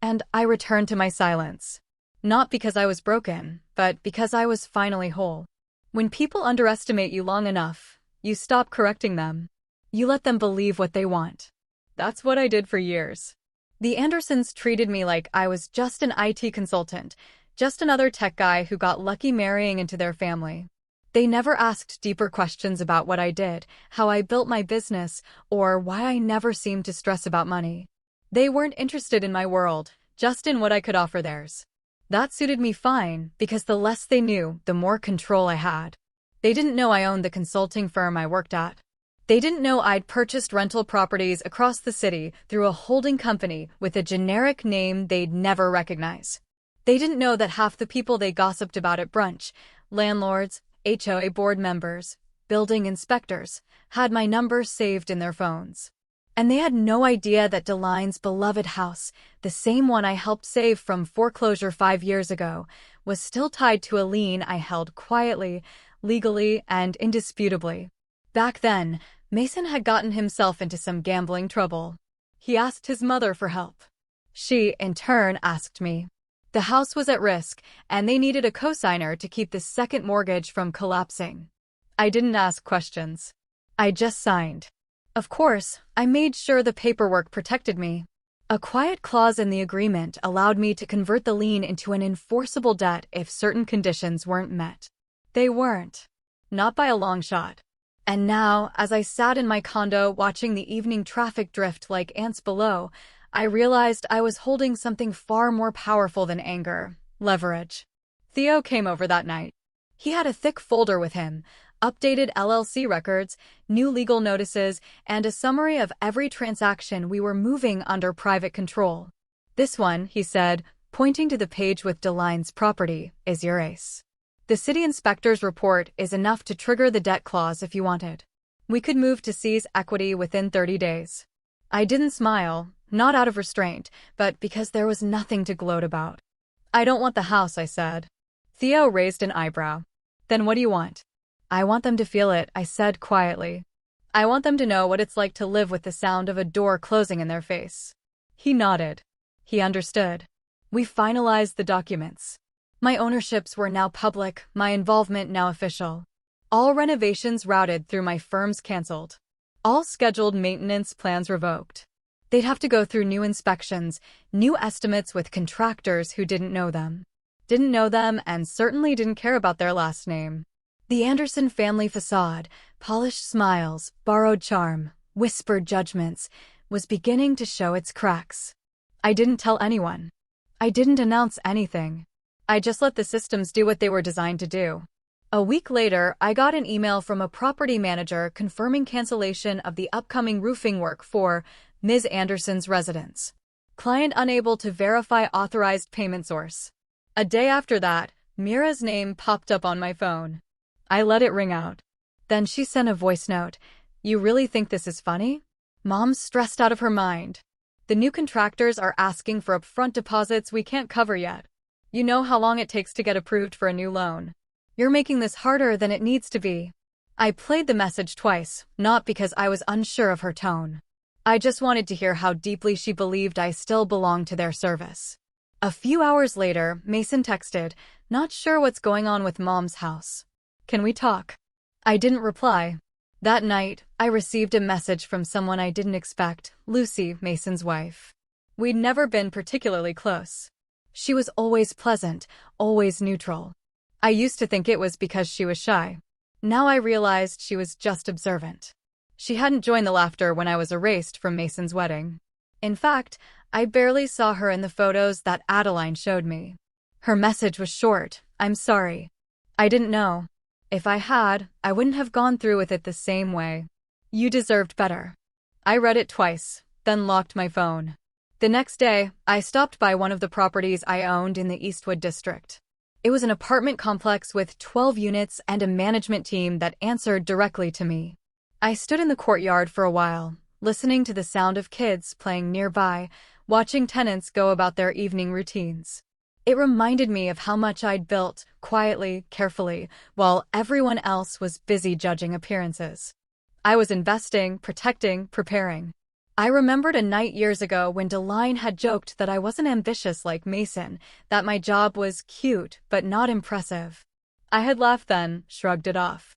Speaker 1: And I returned to my silence. Not because I was broken, but because I was finally whole. When people underestimate you long enough, you stop correcting them. You let them believe what they want. That's what I did for years. The Andersons treated me like I was just an IT consultant, just another tech guy who got lucky marrying into their family. They never asked deeper questions about what I did, how I built my business, or why I never seemed to stress about money. They weren't interested in my world, just in what I could offer theirs. That suited me fine, because the less they knew, the more control I had. They didn't know I owned the consulting firm I worked at. They didn't know I'd purchased rental properties across the city through a holding company with a generic name they'd never recognize. They didn't know that half the people they gossiped about at brunch, landlords, HOA board members, building inspectors, had my number saved in their phones. And they had no idea that Deline's beloved house, the same one I helped save from foreclosure 5 years ago, was still tied to a lien I held quietly, legally, and indisputably. Back then, Mason had gotten himself into some gambling trouble. He asked his mother for help. She, in turn, asked me. The house was at risk, and they needed a cosigner to keep the second mortgage from collapsing. I didn't ask questions. I just signed. Of course, I made sure the paperwork protected me. A quiet clause in the agreement allowed me to convert the lien into an enforceable debt if certain conditions weren't met. They weren't. Not by a long shot. And now, as I sat in my condo watching the evening traffic drift like ants below, I realized I was holding something far more powerful than anger: leverage. Theo came over that night. He had a thick folder with him, updated LLC records, new legal notices, and a summary of every transaction we were moving under private control. "This one," he said, pointing to the page with Deline's property, "is your ace. The city inspector's report is enough to trigger the debt clause if you wanted. We could move to seize equity within 30 days. I didn't smile, not out of restraint, but because there was nothing to gloat about. "I don't want the house," I said. Theo raised an eyebrow. "Then what do you want?" "I want them to feel it," I said quietly. "I want them to know what it's like to live with the sound of a door closing in their face." He nodded. He understood. We finalized the documents. My ownerships were now public, my involvement now official. All renovations routed through my firms canceled. All scheduled maintenance plans revoked. They'd have to go through new inspections, new estimates with contractors who didn't know them. And certainly didn't care about their last name. The Anderson family facade, polished smiles, borrowed charm, whispered judgments, was beginning to show its cracks. I didn't tell anyone. I didn't announce anything. I just let the systems do what they were designed to do. A week later, I got an email from a property manager confirming cancellation of the upcoming roofing work for Ms. Anderson's residence. Client unable to verify authorized payment source. A day after that, Mira's name popped up on my phone. I let it ring out. Then she sent a voice note. "You really think this is funny? Mom's stressed out of her mind. The new contractors are asking for upfront deposits we can't cover yet. You know how long it takes to get approved for a new loan. You're making this harder than it needs to be." I played the message twice, not because I was unsure of her tone. I just wanted to hear how deeply she believed I still belonged to their service. A few hours later, Mason texted, "Not sure what's going on with Mom's house. Can we talk?" I didn't reply. That night, I received a message from someone I didn't expect, Lucy, Mason's wife. We'd never been particularly close. She was always pleasant, always neutral. I used to think it was because she was shy. Now I realized she was just observant. She hadn't joined the laughter when I was erased from Mason's wedding. In fact, I barely saw her in the photos that Adeline showed me. Her message was short: "I'm sorry. I didn't know. If I had, I wouldn't have gone through with it the same way. You deserved better." I read it twice, then locked my phone. The next day, I stopped by one of the properties I owned in the Eastwood district. It was an apartment complex with 12 units and a management team that answered directly to me. I stood in the courtyard for a while, listening to the sound of kids playing nearby, watching tenants go about their evening routines. It reminded me of how much I'd built, quietly, carefully, while everyone else was busy judging appearances. I was investing, protecting, preparing. I remembered a night years ago when Deline had joked that I wasn't ambitious like Mason, that my job was cute but not impressive. I had laughed then, shrugged it off.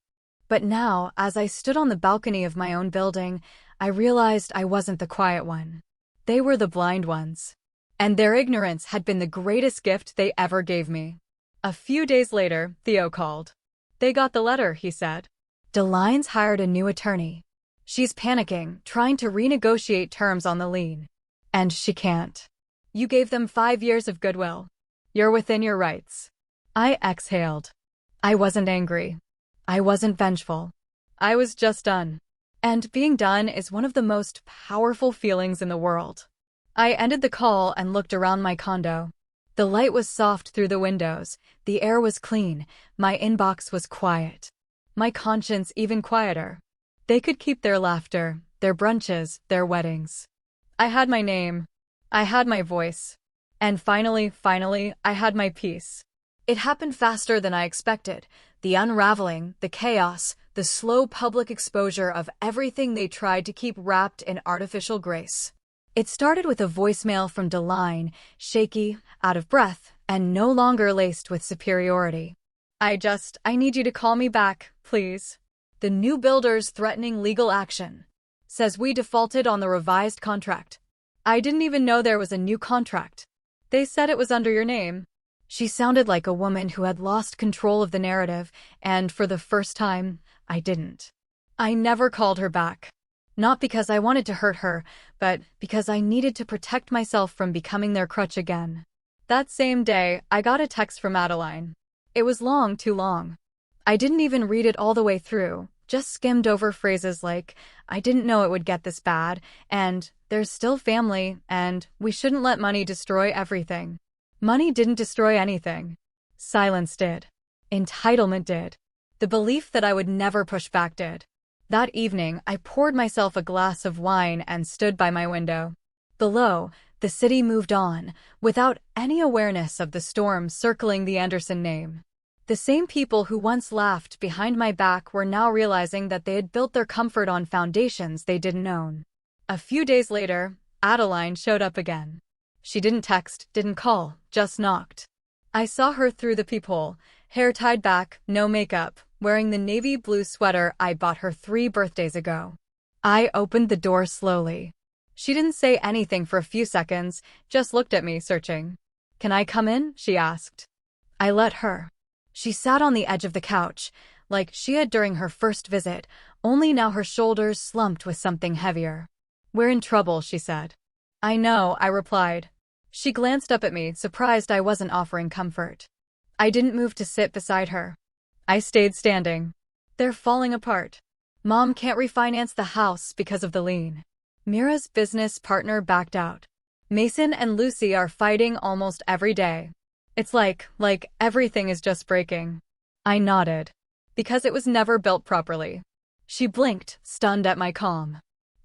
Speaker 1: But now, as I stood on the balcony of my own building, I realized I wasn't the quiet one. They were the blind ones. And their ignorance had been the greatest gift they ever gave me. A few days later, Theo called. "They got the letter," he said. "Deline's hired a new attorney. She's panicking, trying to renegotiate terms on the lien. And she can't. You gave them 5 years of goodwill. You're within your rights." I exhaled. I wasn't angry. I wasn't vengeful. I was just done. And being done is one of the most powerful feelings in the world. I ended the call and looked around my condo. The light was soft through the windows, the air was clean, my inbox was quiet. My conscience even quieter. They could keep their laughter, their brunches, their weddings. I had my name. I had my voice. And finally, I had my peace. It happened faster than I expected. The unraveling, the chaos, the slow public exposure of everything they tried to keep wrapped in artificial grace. It started with a voicemail from Deline, shaky, out of breath, and no longer laced with superiority. I need you to call me back, please. The new builder's threatening legal action. Says we defaulted on the revised contract. I didn't even know there was a new contract. They said it was under your name. She sounded like a woman who had lost control of the narrative, and for the first time, I didn't. I never called her back. Not because I wanted to hurt her, but because I needed to protect myself from becoming their crutch again. That same day, I got a text from Adeline. It was long, too long. I didn't even read it all the way through, just skimmed over phrases like, "I didn't know it would get this bad," and "there's still family," and "we shouldn't let money destroy everything." Money didn't destroy anything. Silence did. Entitlement did. The belief that I would never push back did. That evening, I poured myself a glass of wine and stood by my window. Below, the city moved on, without any awareness of the storm circling the Anderson name. The same people who once laughed behind my back were now realizing that they had built their comfort on foundations they didn't own. A few days later, Adeline showed up again. She didn't text, didn't call, just knocked. I saw her through the peephole, hair tied back, no makeup, wearing the navy blue sweater I bought her 3 birthdays ago. I opened the door slowly. She didn't say anything for a few seconds, just looked at me, searching. "Can I come in?" she asked. I let her. She sat on the edge of the couch, like she had during her first visit, only now her shoulders slumped with something heavier. "We're in trouble," she said. "I know," I replied. She glanced up at me, surprised I wasn't offering comfort. I didn't move to sit beside her. I stayed standing. "They're falling apart. Mom can't refinance the house because of the lien. Mira's business partner backed out. Mason and Lucy are fighting almost every day. It's like everything is just breaking." I nodded. "Because it was never built properly." She blinked, stunned at my calm.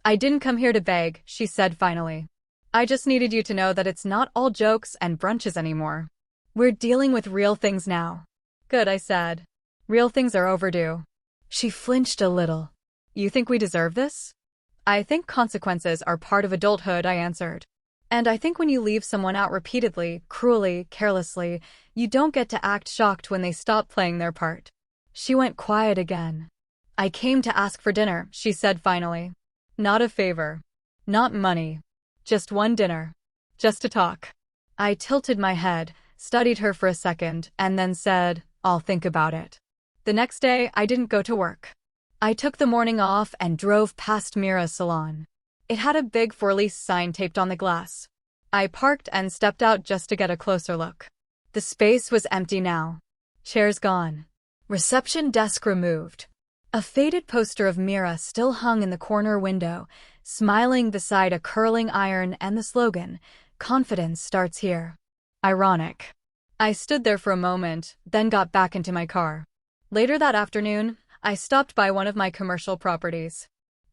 Speaker 1: "I didn't come here to beg," she said finally. "I just needed you to know that it's not all jokes and brunches anymore. We're dealing with real things now." "Good," I said. "Real things are overdue." She flinched a little. "You think we deserve this?" "I think consequences are part of adulthood," I answered. "And I think when you leave someone out repeatedly, cruelly, carelessly, you don't get to act shocked when they stop playing their part." She went quiet again. "I came to ask for dinner," she said finally. "Not a favor. Not money. Just one dinner. Just to talk." I tilted my head, studied her for a second, and then said, "I'll think about it." The next day, I didn't go to work. I took the morning off and drove past Mira's salon. It had a big for lease sign taped on the glass. I parked and stepped out just to get a closer look. The space was empty now. Chairs gone. Reception desk removed. A faded poster of Mira still hung in the corner window, smiling beside a curling iron and the slogan, "Confidence starts here." Ironic. I stood there for a moment, then got back into my car. Later that afternoon, I stopped by one of my commercial properties.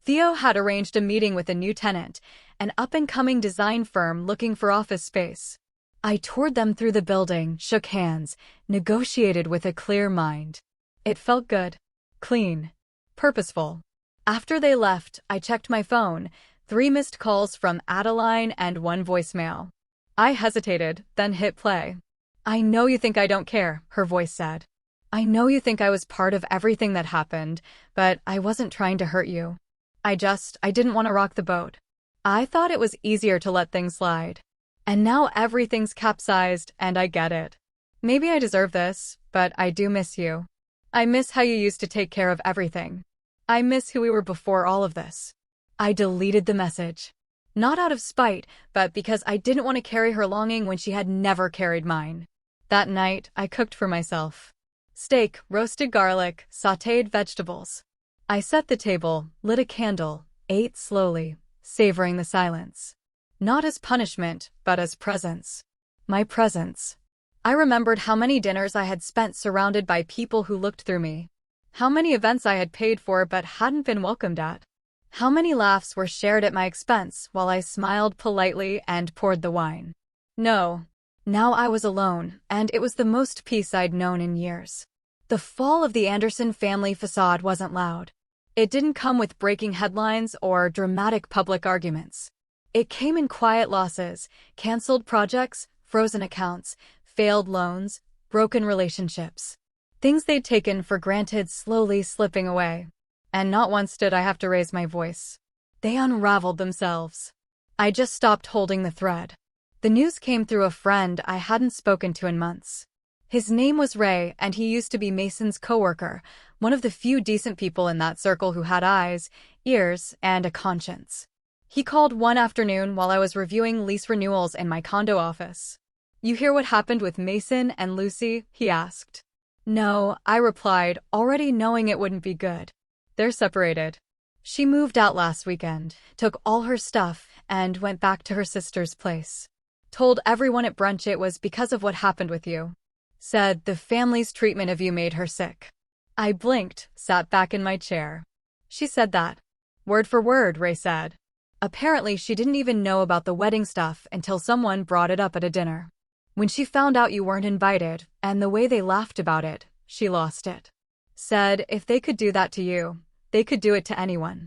Speaker 1: Theo had arranged a meeting with a new tenant, an up-and-coming design firm looking for office space. I toured them through the building, shook hands, negotiated with a clear mind. It felt good. Clean. Purposeful. After they left, I checked my phone. 3 missed calls from Adeline and 1 voicemail. I hesitated, then hit play. "I know you think I don't care," her voice said. "I know you think I was part of everything that happened, but I wasn't trying to hurt you. I didn't want to rock the boat. I thought it was easier to let things slide. And now everything's capsized, and I get it. Maybe I deserve this, but I do miss you. I miss how you used to take care of everything. I miss who we were before all of this." I deleted the message. Not out of spite, but because I didn't want to carry her longing when she had never carried mine. That night, I cooked for myself. Steak, roasted garlic, sautéed vegetables. I set the table, lit a candle, ate slowly, savoring the silence. Not as punishment, but as presence. My presence. I remembered how many dinners I had spent surrounded by people who looked through me. How many events I had paid for but hadn't been welcomed at. How many laughs were shared at my expense while I smiled politely and poured the wine. No. Now I was alone, and it was the most peace I'd known in years. The fall of the Anderson family facade wasn't loud. It didn't come with breaking headlines or dramatic public arguments. It came in quiet losses, canceled projects, frozen accounts, failed loans, broken relationships. Things they'd taken for granted slowly slipping away. And not once did I have to raise my voice. They unraveled themselves. I just stopped holding the thread. The news came through a friend I hadn't spoken to in months. His name was Ray, and he used to be Mason's coworker, one of the few decent people in that circle who had eyes, ears, and a conscience. He called one afternoon while I was reviewing lease renewals in my condo office. "You hear what happened with Mason and Lucy?" he asked. "No," I replied, already knowing it wouldn't be good. "They're separated. She moved out last weekend, took all her stuff, and went back to her sister's place. Told everyone at brunch it was because of what happened with you. Said the family's treatment of you made her sick." I blinked, sat back in my chair. "She said that." "Word for word," Ray said. "Apparently she didn't even know about the wedding stuff until someone brought it up at a dinner. When she found out you weren't invited, and the way they laughed about it, she lost it. Said if they could do that to you, they could do it to anyone."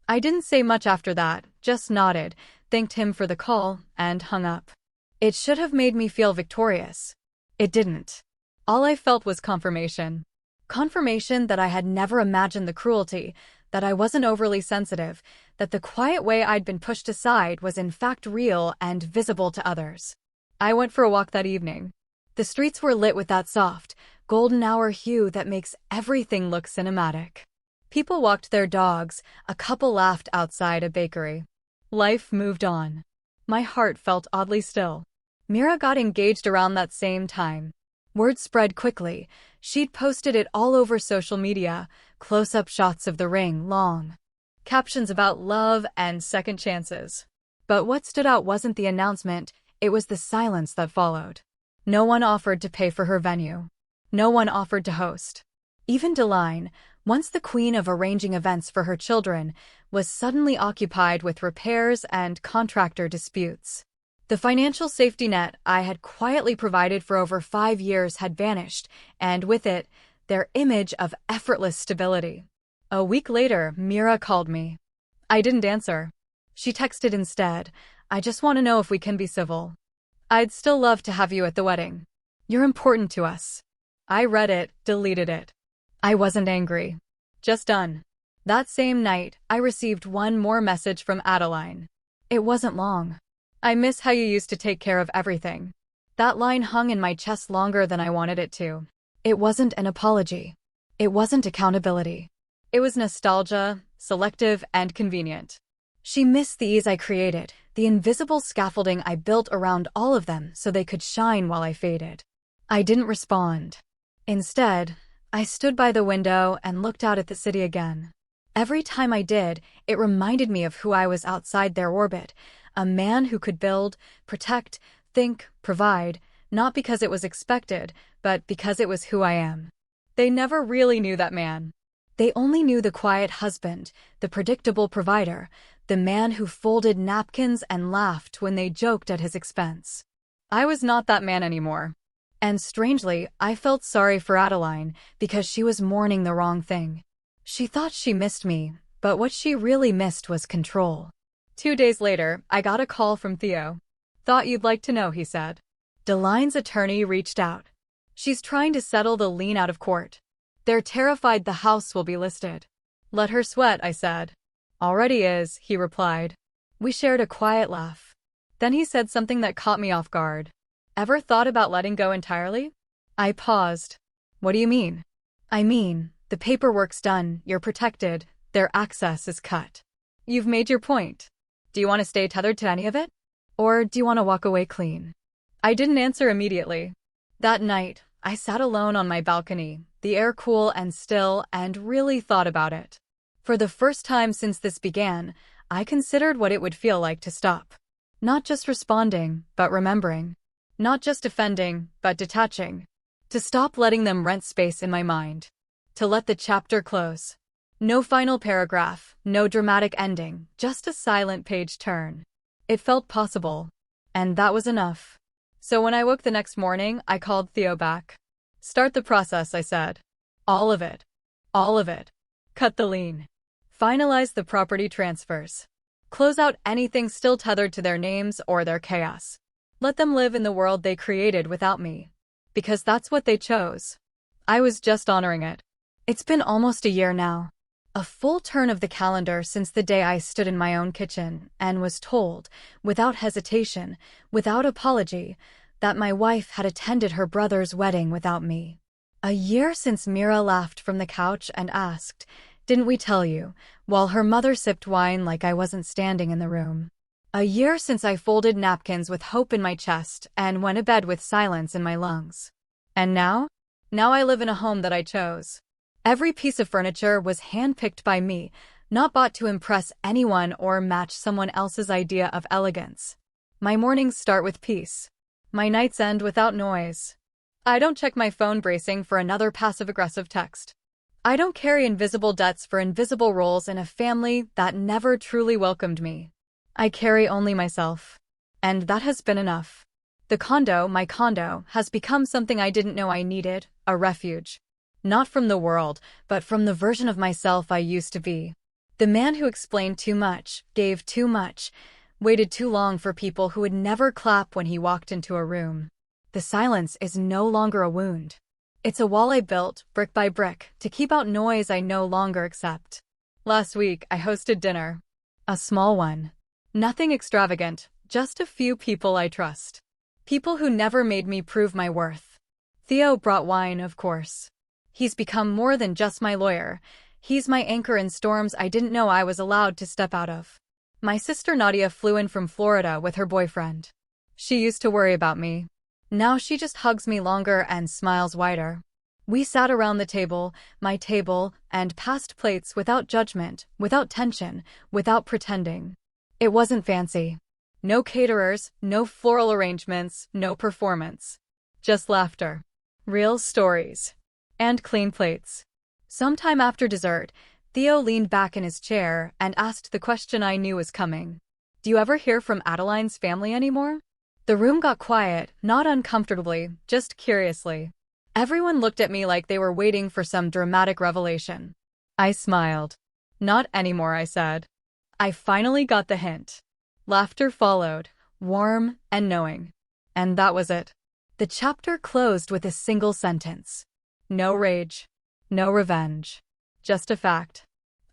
Speaker 1: I didn't say much after that, just nodded, thanked him for the call, and hung up. It should have made me feel victorious. It didn't. All I felt was confirmation. Confirmation that I had never imagined the cruelty, that I wasn't overly sensitive, that the quiet way I'd been pushed aside was in fact real and visible to others. I went for a walk that evening. The streets were lit with that soft, golden hour hue that makes everything look cinematic. People walked their dogs, a couple laughed outside a bakery. Life moved on. My heart felt oddly still. Mira got engaged around that same time. Word spread quickly. She'd posted it all over social media, close-up shots of the ring, long captions about love and second chances. But what stood out wasn't the announcement, it was the silence that followed. No one offered to pay for her venue. No one offered to host. Even Deline, once the queen of arranging events for her children, was suddenly occupied with repairs and contractor disputes. The financial safety net I had quietly provided for over 5 years had vanished, and with it, their image of effortless stability. A week later, Mira called me. I didn't answer. She texted instead, "I just want to know if we can be civil. I'd still love to have you at the wedding. You're important to us." I read it, deleted it. I wasn't angry. Just done. That same night, I received one more message from Adeline. It wasn't long. "I miss how you used to take care of everything." That line hung in my chest longer than I wanted it to. It wasn't an apology. It wasn't accountability. It was nostalgia, selective and convenient. She missed the ease I created, the invisible scaffolding I built around all of them so they could shine while I faded. I didn't respond. Instead, I stood by the window and looked out at the city again. Every time I did, it reminded me of who I was outside their orbit, a man who could build, protect, think, provide, not because it was expected, but because it was who I am. They never really knew that man. They only knew the quiet husband, the predictable provider, the man who folded napkins and laughed when they joked at his expense. I was not that man anymore. And strangely, I felt sorry for Adeline because she was mourning the wrong thing. She thought she missed me, but what she really missed was control. 2 days later, I got a call from Theo. "Thought you'd like to know," he said. Deline's attorney reached out. "She's trying to settle the lien out of court. They're terrified the house will be listed." "Let her sweat," I said. "Already is," he replied. We shared a quiet laugh. Then he said something that caught me off guard. "Ever thought about letting go entirely?" I paused. "What do you mean?" "I mean, the paperwork's done, you're protected, their access is cut. You've made your point. Do you want to stay tethered to any of it? Or do you want to walk away clean?" I didn't answer immediately. That night, I sat alone on my balcony, the air cool and still, and really thought about it. For the first time since this began, I considered what it would feel like to stop. Not just responding, but remembering. Not just defending, but detaching. To stop letting them rent space in my mind. To let the chapter close. No final paragraph, no dramatic ending, just a silent page turn. It felt possible. And that was enough. So when I woke the next morning, I called Theo back. "Start the process," I said. "All of it. All of it. Cut the lien. Finalize the property transfers. Close out anything still tethered to their names or their chaos. Let them live in the world they created without me. Because that's what they chose." I was just honoring it. It's been almost a year now. A full turn of the calendar since the day I stood in my own kitchen and was told, without hesitation, without apology, that my wife had attended her brother's wedding without me. A year since Mira laughed from the couch and asked, "Didn't we tell you?" while her mother sipped wine like I wasn't standing in the room. A year since I folded napkins with hope in my chest and went to bed with silence in my lungs. And now? Now I live in a home that I chose. Every piece of furniture was handpicked by me, not bought to impress anyone or match someone else's idea of elegance. My mornings start with peace. My nights end without noise. I don't check my phone bracing for another passive-aggressive text. I don't carry invisible debts for invisible roles in a family that never truly welcomed me. I carry only myself. And that has been enough. The condo, my condo, has become something I didn't know I needed, a refuge. Not from the world, but from the version of myself I used to be. The man who explained too much, gave too much, waited too long for people who would never clap when he walked into a room. The silence is no longer a wound. It's a wall I built, brick by brick, to keep out noise I no longer accept. Last week, I hosted dinner. A small one. Nothing extravagant, just a few people I trust. People who never made me prove my worth. Theo brought wine, of course. He's become more than just my lawyer. He's my anchor in storms I didn't know I was allowed to step out of. My sister Nadia flew in from Florida with her boyfriend. She used to worry about me. Now she just hugs me longer and smiles wider. We sat around the table, my table, and passed plates without judgment, without tension, without pretending. It wasn't fancy. No caterers, no floral arrangements, no performance. Just laughter. Real stories. And clean plates. Sometime after dessert, Theo leaned back in his chair and asked the question I knew was coming. "Do you ever hear from Adeline's family anymore?" The room got quiet, not uncomfortably, just curiously. Everyone looked at me like they were waiting for some dramatic revelation. I smiled. "Not anymore," I said. I finally got the hint. Laughter followed, warm and knowing. And that was it. The chapter closed with a single sentence. No rage. No revenge. Just a fact.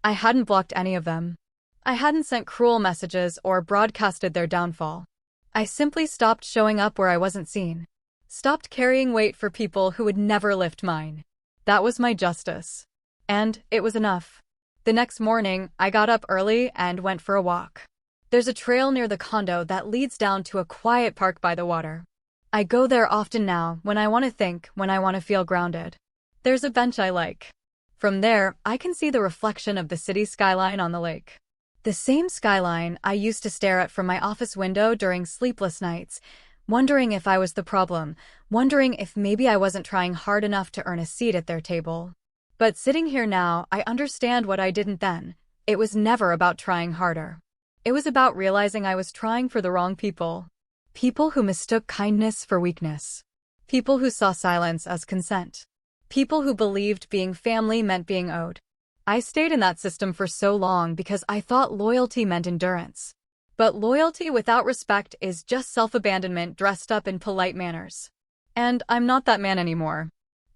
Speaker 1: I hadn't blocked any of them. I hadn't sent cruel messages or broadcasted their downfall. I simply stopped showing up where I wasn't seen. Stopped carrying weight for people who would never lift mine. That was my justice. And it was enough. The next morning, I got up early and went for a walk. There's a trail near the condo that leads down to a quiet park by the water. I go there often now when I want to think, when I want to feel grounded. There's a bench I like. From there, I can see the reflection of the city skyline on the lake. The same skyline I used to stare at from my office window during sleepless nights, wondering if I was the problem, wondering if maybe I wasn't trying hard enough to earn a seat at their table. But sitting here now, I understand what I didn't then. It was never about trying harder. It was about realizing I was trying for the wrong people. People who mistook kindness for weakness. People who saw silence as consent. People who believed being family meant being owed. I stayed in that system for so long because I thought loyalty meant endurance. But loyalty without respect is just self-abandonment dressed up in polite manners. And I'm not that man anymore.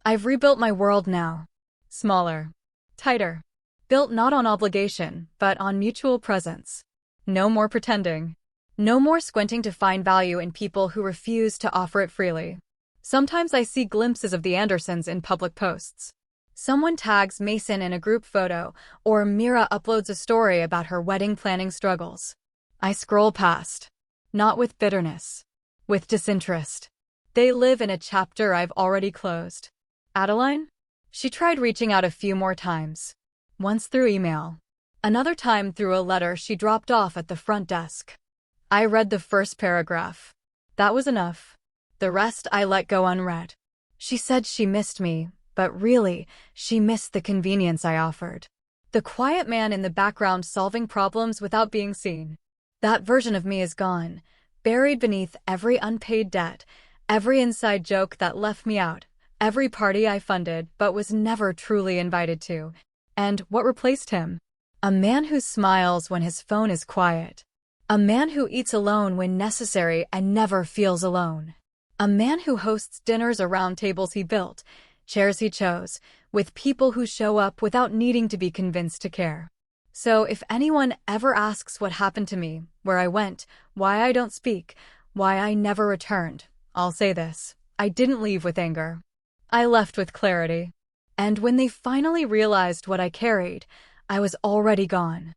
Speaker 1: I've rebuilt my world now. Smaller. Tighter. Built not on obligation, but on mutual presence. No more pretending. No more squinting to find value in people who refuse to offer it freely. Sometimes I see glimpses of the Andersons in public posts. Someone tags Mason in a group photo, or Mira uploads a story about her wedding planning struggles. I scroll past. Not with bitterness. With disinterest. They live in a chapter I've already closed. Adeline? She tried reaching out a few more times. Once through email. Another time through a letter she dropped off at the front desk. I read the first paragraph. That was enough. The rest I let go unread. She said she missed me, but really, she missed the convenience I offered. The quiet man in the background solving problems without being seen. That version of me is gone, buried beneath every unpaid debt, every inside joke that left me out, every party I funded but was never truly invited to. And what replaced him? A man who smiles when his phone is quiet. A man who eats alone when necessary and never feels alone. A man who hosts dinners around tables he built, chairs he chose, with people who show up without needing to be convinced to care. So if anyone ever asks what happened to me, where I went, why I don't speak, why I never returned, I'll say this: I didn't leave with anger. I left with clarity. And when they finally realized what I carried, I was already gone.